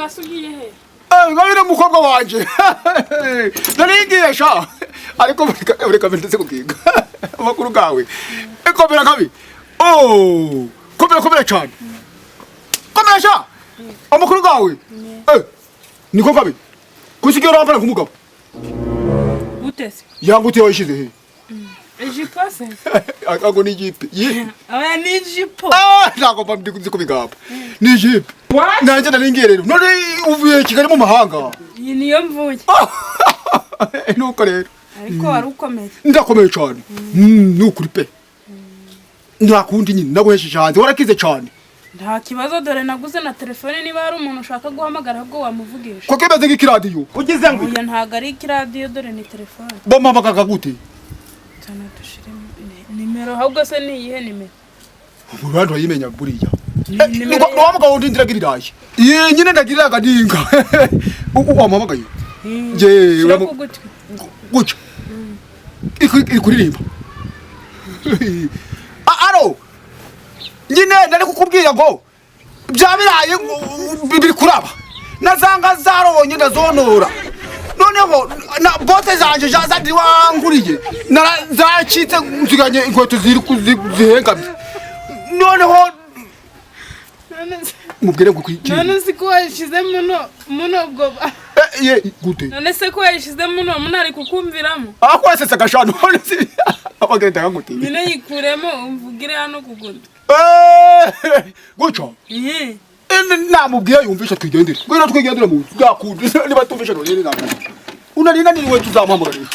mwasugiye he? Ngabire mukobwa wanje. Naringiye sha. Ariko ureka mbese kukinga. Amakuru gawe. Ikomera kabi. Oh, komera cyane. Komera sha. Amakuru gawe. Niko kabi. Kusigera hapana kumugabo. Utese. Yangute wayishize he? Ijipo se. Ako ni Ijipe. Aya ni Ijipo. Nako pamdi kubigaba. Ni Ijipe. Nanje naringiye rero. None uvuye Kigali mu mahanga. Iyi niyo mvuye. Nuko rero. Ariko wari ukomeye. Ndakomeye cyane. Nukuri pe. Ndakundi nyine naguhesheje hanze warakize cyane. Nta kibazo dore naguze na telefone niba hari umuntu ushaka guhamagara ahubwo wamuvugisha. Ko kemeze nk'ikiradiyo. Ugize ngo oya ntago ari ikiradiyo dore ni telefone. Bamamagaga gute? Cyane dushire nimero ahubwo se ni iyihe nimero? Ubantu bayimenya buriya. Niko wamugabo undi ndiragiriraje. Nyine ndagiriraga dinga. Wamamagaye. Je uramugutwi. Guca. Ikuririmba. Aro. Nyine nari kukubwira ngo byabiraye bibiri kuraba. Nazanga zaronye ndazonora. Noneho na bote zanje jazandi wanguriye. Nazacitse nziganye inkweto ziri kuzihengamye. Noneho mubwire ngo kwiki. None siko yashize muno ubwo. Gute. None se ko yashize muno ari kukumviramo. Akwasese gashano none si. Abagenda ngamuti. Nyine yikuremo umvugire hano kugunda. Guca. Namubwiye yumvisha twigendere. Ngwino twigendere mu gakundi niba tumvisha none naka. Unarina ni wewe tuzamuhamagara.